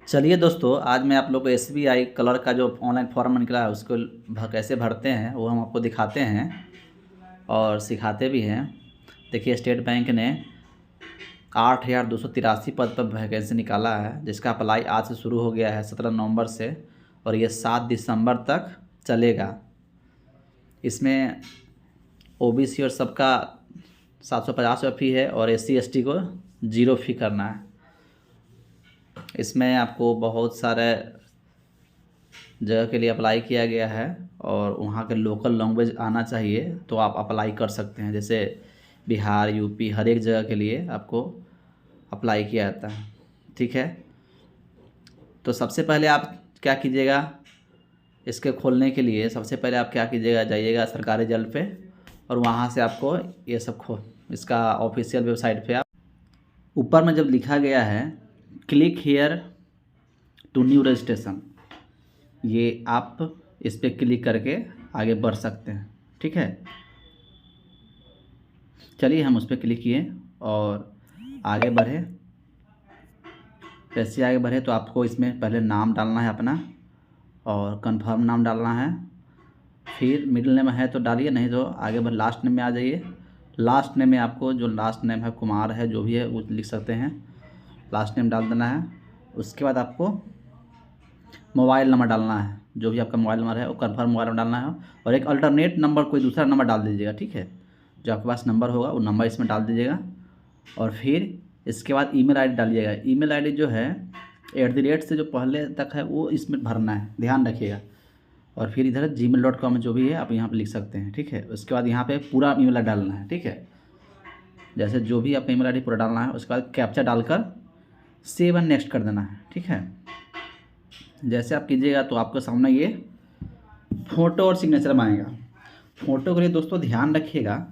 चलिए दोस्तों, आज मैं आप लोग को एसबीआई कलर का जो ऑनलाइन फॉर्म निकला है उसको कैसे भरते हैं वो हम आपको दिखाते हैं और सिखाते भी हैं। देखिए, स्टेट बैंक ने 8,283 पद पर वैकेंसी निकाला है, जिसका अप्लाई आज से शुरू हो गया है 17 नवंबर से, और ये 7 दिसंबर तक चलेगा। इसमें ओबीसी और सबका 750 रुपये फ़ी है और एससी एसटी को 0 फ़ी करना है। इसमें आपको बहुत सारे जगह के लिए अप्लाई किया गया है और वहाँ के लोकल लैंग्वेज आना चाहिए तो आप अप्लाई कर सकते हैं। जैसे बिहार, यूपी, हर एक जगह के लिए आपको अप्लाई किया जाता है। ठीक है, तो सबसे पहले आप क्या कीजिएगा, इसके खोलने के लिए सबसे पहले आप क्या कीजिएगा, जाइएगा सरकारी जल्द पे और वहाँ से आपको ये सब इसका ऑफिशियल वेबसाइट पे आप ऊपर में जब लिखा गया है click here to new registration, ये आप इस पर क्लिक करके आगे बढ़ सकते हैं। ठीक है, चलिए हम उस पर क्लिक किए और आगे बढ़े। जैसे आगे बढ़े तो आपको इसमें पहले नाम डालना है अपना और कंफर्म नाम डालना है, फिर मिडिल नेम है तो डालिए, नहीं तो आगे बढ़ लास्ट नेम में आ जाइए। लास्ट नेम में आपको जो लास्ट नेम है कुमार है जो भी है वो लिख सकते हैं, लास्ट नेम डाल देना है। उसके बाद आपको मोबाइल नंबर डालना है, जो भी आपका मोबाइल नंबर है वो कंफर्म मोबाइल नंबर डालना है और एक अल्टरनेट नंबर कोई दूसरा नंबर डाल दीजिएगा। ठीक है, जो आपके पास नंबर होगा वो नंबर इसमें डाल दीजिएगा और फिर इसके बाद ईमेल आईडी डालिएगा। ईमेल आईडी जो है @ से जो पहले तक है वो इसमें भरना है, ध्यान रखिएगा। और फिर इधर gmail.com जो भी है आप यहाँ पर लिख सकते हैं। ठीक है, उसके बाद यहाँ पे पूरा ईमेल आईडी डालना है। ठीक है, जैसे जो भी आपका ईमेल आईडी पूरा डालना है, उसके बाद कैप्चा डालकर सेव एंड नेक्स्ट कर देना है। ठीक है, जैसे आप कीजिएगा तो आपके सामने ये फ़ोटो और सिग्नेचर आएगा। फ़ोटो के लिए दोस्तों ध्यान रखिएगा,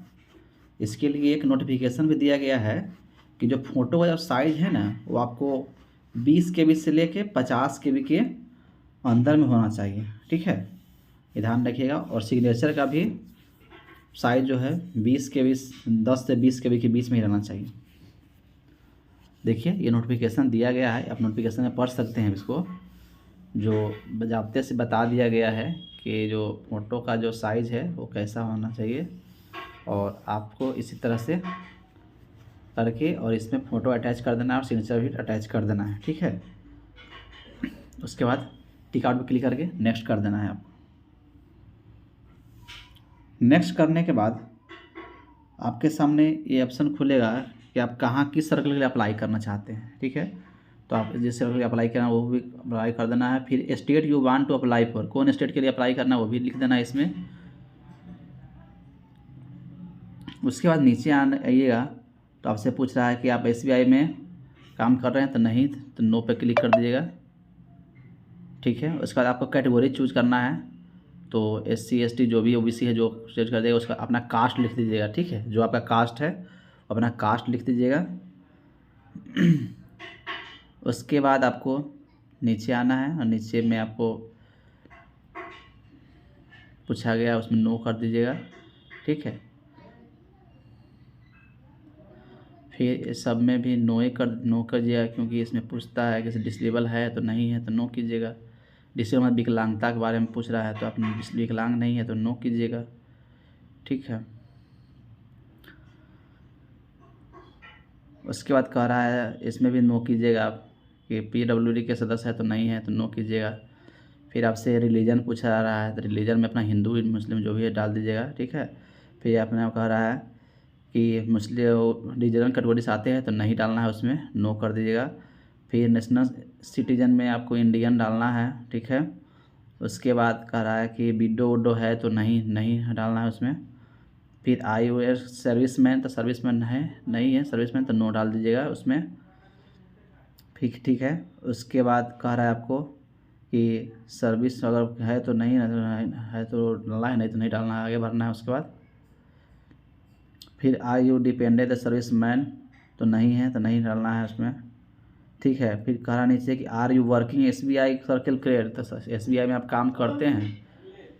इसके लिए एक नोटिफिकेशन भी दिया गया है कि जो फ़ोटो का जो साइज़ है ना वो आपको 20 KB से लेके 50 KB के अंदर में होना चाहिए। ठीक है, ये ध्यान रखिएगा। और सिग्नेचर का भी साइज़ जो है 20 KB, 10 से 20 KB के बीच में ही रहना चाहिए। देखिए, ये नोटिफिकेशन दिया गया है, आप नोटिफिकेशन में पढ़ सकते हैं इसको, जो बजाबते से बता दिया गया है कि जो फ़ोटो का जो साइज़ है वो कैसा होना चाहिए और आपको इसी तरह से करके और इसमें फ़ोटो अटैच कर देना है और सिग्नेचर भी अटैच कर देना है। ठीक है, उसके बाद टिक आउट पर क्लिक करके नेक्स्ट कर देना है आपको। नेक्स्ट करने के बाद आपके सामने ये ऑप्शन खुलेगा कि आप कहाँ किस सर्कल के लिए अप्लाई करना चाहते हैं। ठीक है, तो आप जिस सर्कल के लिए अप्लाई करना है वो भी अप्लाई कर देना है। फिर state you want to apply for, कौन स्टेट के लिए अप्लाई करना है वो भी लिख देना है इसमें। उसके बाद नीचे आइएगा तो आपसे पूछ रहा है कि आप एसबीआई में काम कर रहे हैं, तो नहीं, तो नो पे क्लिक कर दीजिएगा। ठीक है, उसके बाद आपको कैटेगरी चूज करना है, तो SC ST जो भी OBC है जो चूज कर देगा उसका अपना कास्ट लिख दीजिएगा। ठीक है, जो आपका कास्ट है अपना कास्ट लिख दीजिएगा। उसके बाद आपको नीचे आना है और नीचे में आपको पूछा गया उसमें नो कर दीजिएगा। ठीक है, फिर सब में भी नो कीजिएगा, क्योंकि इसमें पूछता है कि डिसेबल है तो नहीं है तो नो कीजिएगा। डिसेबल मतलब विकलांगता के बारे में पूछ रहा है तो आप विकलांग नहीं है तो नो कीजिएगा। ठीक है, उसके बाद कह रहा है इसमें भी नो कीजिएगा आप कि PWD के सदस्य है तो नहीं है तो नो कीजिएगा। फिर आपसे रिलीजन पूछा रहा है तो रिलीजन में अपना हिंदू मुस्लिम जो भी है डाल दीजिएगा। ठीक है, फिर अपने कह रहा है कि मुस्लिम रिजनल कैटेगरी से आते हैं तो नहीं डालना है, उसमें नो कर दीजिएगा। फिर नेशनल सिटीजन में आपको इंडियन डालना है। ठीक है, उसके बाद कह रहा है कि विडो उडो है तो नहीं डालना है उसमें। फिर IOS सर्विसमैन, तो सर्विसमैन है नहीं है, सर्विसमैन तो नो डाल दीजिएगा उसमें। ठीक है, उसके बाद कह रहा है आपको कि सर्विस अगर है तो नहीं है तो डालना है, नहीं तो नहीं डालना है, आगे भरना है। उसके बाद फिर आर यू डिपेंडेंट सर्विसमैन, तो नहीं है तो नहीं डालना है उसमें। ठीक है, फिर कह रहा नीचे कि are you working SBI circle क्रेड, तो SBI में आप काम करते हैं,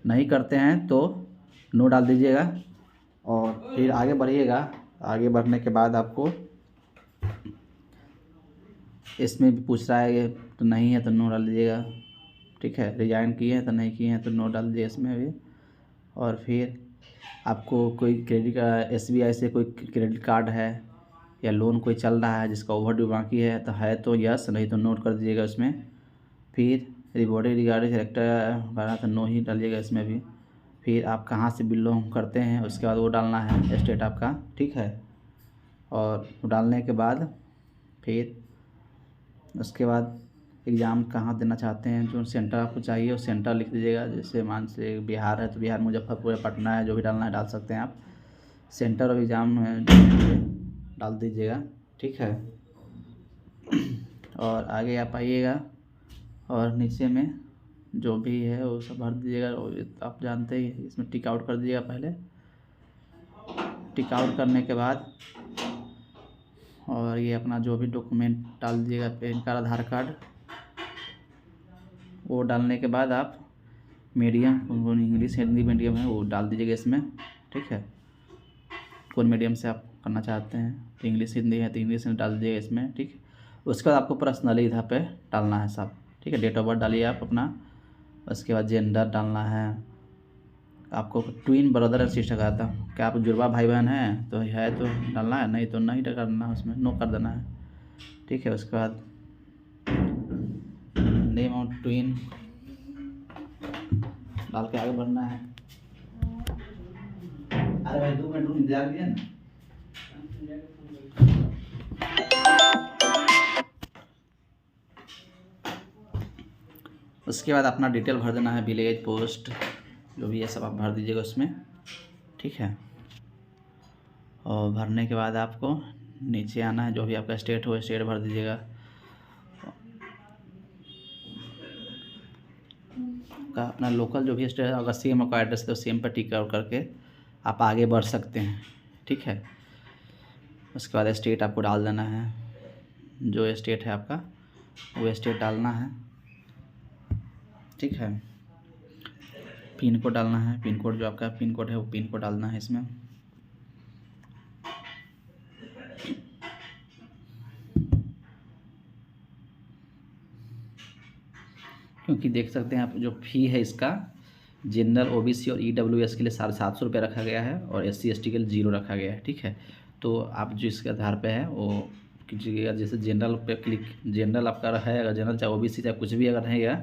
नहीं करते हैं तो नो डाल दीजिएगा। और फिर आगे बढ़िएगा, आगे बढ़ने के बाद आपको इसमें भी पूछ रहा है ये तो नहीं है तो नो डाल दीजिएगा, ठीक है। रिजाइन किए हैं तो नहीं किए हैं तो नो डाल दीजिए इसमें भी। और फिर आपको कोई क्रेडिट SBI से कोई क्रेडिट कार्ड है या लोन कोई चल रहा है जिसका ओवर ड्यू बाकी है तो यस, नहीं तो नोट कर दीजिएगा उसमें। फिर रिवॉर्डेड रिगार्डिंग सेलेक्टर भरा तो नो ही डालिएगा इसमें भी। फिर आप कहाँ से बिलोंग करते हैं उसके बाद वो डालना है स्टेट आपका, ठीक है। और डालने के बाद फिर उसके बाद एग्ज़ाम कहाँ देना चाहते हैं, जो सेंटर आपको चाहिए वो सेंटर लिख दीजिएगा। जैसे मान से बिहार है तो बिहार, मुजफ्फरपुर, पटना है, जो भी डालना है डाल सकते हैं आप। सेंटर ऑफ एग्ज़ाम डाल दीजिएगा, ठीक है। और आगे आप आइएगा और नीचे में जो भी है वो सब भर दीजिएगा। आप जानते ही, इसमें टिक आउट कर दीजिएगा पहले। टिक आउट करने के बाद और ये अपना जो भी डॉक्यूमेंट डाल दीजिएगा, पैन कार्ड, आधार कार्ड। वो डालने के बाद आप मीडियम, इंग्लिश हिंदी मीडियम है वो डाल दीजिएगा इसमें, ठीक है। कौन मीडियम से आप करना चाहते हैं, तो इंग्लिश हिंदी है तो इंग्लिश में डाल दीजिएगा इसमें, ठीक है। उसके बाद आपको पर्सनली इधर पे डालना है सब, ठीक है। डेट ऑफ बर्थ डालिए आप अपना। उसके बाद जेंडर डालना है आपको। ट्विन ब्रदर और सिस्टर का था, क्या आप जुड़वा भाई बहन हैं तो डालना है, नहीं तो नहीं करना है, उसमें नो कर देना है, ठीक है। उसके बाद नेम ऑफ ट्विन डाल के आगे बढ़ना है। अरे भाई 2 मिनट इंतजार कीजिए ना। उसके बाद अपना डिटेल भर देना है, विलेज, पोस्ट, जो भी है सब आप भर दीजिएगा उसमें, ठीक है। और भरने के बाद आपको नीचे आना है, जो भी आपका स्टेट हो स्टेट भर दीजिएगा। का अपना लोकल जो भी स्टेट है, अगर सेम आपका एड्रेस है तो सेम पर टिक आउट करके आप आगे बढ़ सकते हैं, ठीक है। उसके बाद स्टेट आपको डाल देना है, जो स्टेट है आपका वो स्टेट डालना है, ठीक है। पिन कोड डालना है, पिन कोड जो आपका पिन कोड है वो पिन कोड डालना है इसमें। क्योंकि देख सकते हैं आप जो फ़ी है इसका, जनरल, OBC और EWS के लिए 750 रुपये रखा गया है और SC ST के लिए 0 रखा गया है, ठीक है। तो आप जो इसके आधार पे है वो कीजिएगा। जैसे जनरल पे क्लिक, जनरल आपका है, अगर जनरल चाहे OBC चाहे कुछ भी अगर रहेगा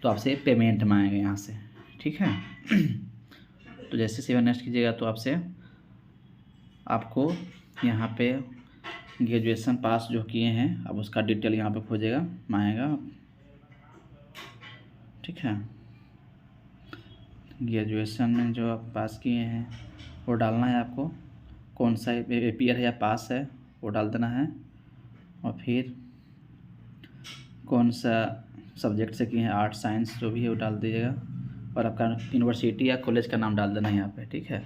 तो आपसे पेमेंट मांगेगा यहाँ से, ठीक है। तो जैसे सेवन नेक्स्ट कीजिएगा तो आपको यहाँ पे ग्रेजुएशन पास जो किए हैं अब उसका डिटेल यहाँ पे खोजेगा, मांगेगा, ठीक है। ग्रेजुएशन में जो आप पास किए हैं वो डालना है आपको, कौन सा पेपर है या पास है वो डाल देना है। और फिर कौन सा सब्जेक्ट से किए हैं, आर्ट, साइंस, जो भी है वो डाल दीजिएगा। और आपका यूनिवर्सिटी या कॉलेज का नाम डाल देना है यहाँ पे, ठीक है।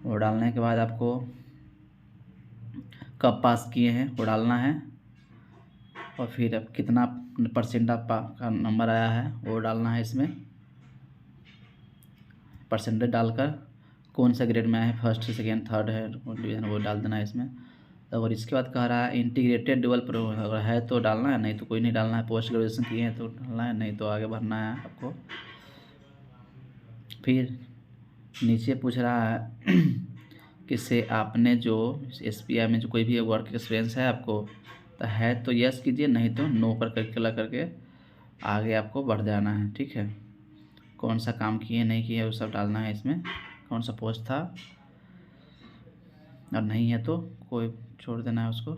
वो डालने के बाद आपको कब पास किए हैं वो डालना है। और फिर अब कितना % आपका नंबर आया है वो डालना है इसमें। परसेंटेज डालकर कौन सा ग्रेड में आया है, फर्स्ट, सेकेंड, थर्ड है डिवीज़न, वो डाल देना है इसमें। और इसके बाद कह रहा है इंटीग्रेटेड डुअल प्रोग्राम, अगर है तो डालना है, नहीं तो कोई नहीं डालना है। पोस्ट ग्रेजुएशन किए हैं तो डालना है, नहीं तो आगे बढ़ना है आपको। फिर नीचे पूछ रहा है किससे आपने जो SBI में जो कोई भी वर्क एक्सपीरियंस है आपको, तो है तो यस कीजिए, नहीं तो नो पर करके आगे आपको बढ़ जाना है, ठीक है। कौन सा काम किए नहीं किए वो सब डालना है इसमें, कौन सा पोस्ट था, और नहीं है तो कोई छोड़ देना है उसको,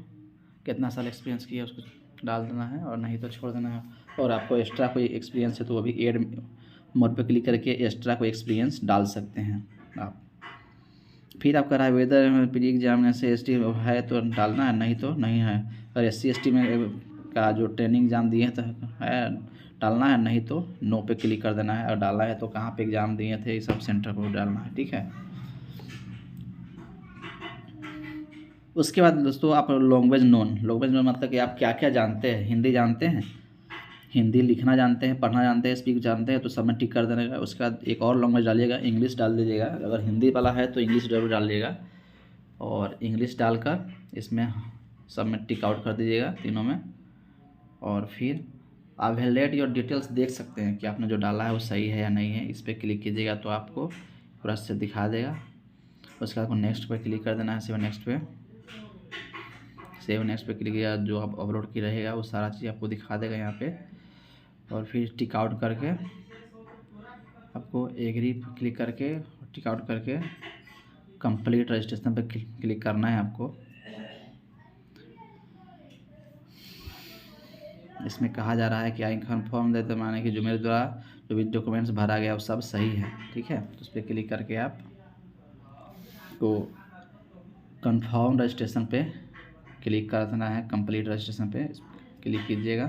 कितना साल एक्सपीरियंस किया उसको डाल देना है, और नहीं तो छोड़ देना है। और आपको एक्स्ट्रा कोई एक्सपीरियंस है तो वो भी ऐड मोड पे क्लिक करके एक्स्ट्रा कोई एक्सपीरियंस डाल सकते हैं आप। फिर आप करा वेदर प्री एग्जाम में से ST है तो डालना है, नहीं तो नहीं है। अगर SC ST में का जो ट्रेनिंग एग्ज़ाम दिए तो है डालना है, नहीं तो नो पे क्लिक कर देना है। और डाला है तो कहाँ पे एग्ज़ाम दिए थे, सब सेंटर पर डालना है, ठीक है। उसके बाद दोस्तों आप लैंग्वेज नोन मतलब कि आप क्या क्या जानते हैं। हिंदी जानते हैं, हिंदी लिखना जानते हैं, पढ़ना जानते हैं, स्पीक जानते हैं, तो सब में टिक कर देने का। उसके बाद एक और लैंग्वेज डालिएगा, इंग्लिश डाल दीजिएगा। अगर हिंदी वाला है तो इंग्लिश जरूर डालिएगा, और इंग्लिश डालकर इसमें सब में टिक आउट कर दीजिएगा तीनों में। और फिर आप वैलिडेट योर डिटेल्स देख सकते हैं कि आपने जो डाला है वो सही है या नहीं है। इस पर क्लिक कीजिएगा तो आपको पूरा से दिखा देगा। उसके बाद आपको नेक्स्ट पर क्लिक कर देना है, सेव नेक्स्ट पे। सेव नेक्स्ट पे क्लिक किया, जो आप अपलोड की रहेगा वो सारा चीज़ आपको दिखा देगा यहाँ पे। और फिर टिक आउट करके आपको एग्री क्लिक करके टिक आउट करके कंप्लीट रजिस्ट्रेशन पे क्लिक करना है आपको। इसमें कहा जा रहा है कि आई कन्फर्म देते माने कि जो मेरे द्वारा जो भी डॉक्यूमेंट्स भरा गया वो सब सही है, ठीक है। तो उस पर क्लिक करके आप को कन्फर्म रजिस्ट्रेशन पे क्लिक कर देना है। कंप्लीट रजिस्ट्रेशन पे क्लिक कीजिएगा।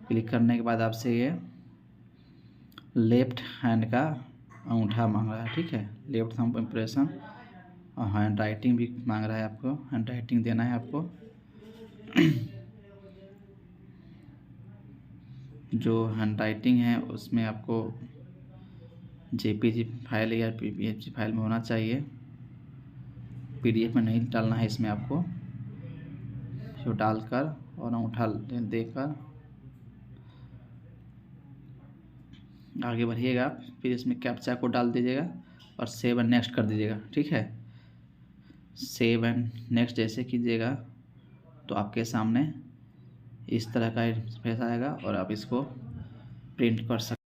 क्लिक करने के बाद आपसे ये लेफ्ट हैंड का अंगूठा मांग रहा है, ठीक है। लेफ्ट थंब इम्प्रेशन और हैंड राइटिंग भी मांग रहा है, आपको हैंड राइटिंग देना है आपको। जो हैंड राइटिंग है उसमें आपको जेपीजी फाइल या पीपीएफजी फाइल में होना चाहिए, पीडीएफ में नहीं डालना है इसमें आपको। जो डालकर और अंगूठा देकर आगे बढ़िएगा। फिर इसमें कैप्चा को डाल दीजिएगा और सेव एंड नेक्स्ट कर दीजिएगा, ठीक है। सेव एंड नेक्स्ट जैसे कीजिएगा तो आपके सामने इस तरह का इंटरफेस आएगा और आप इसको प्रिंट कर सकते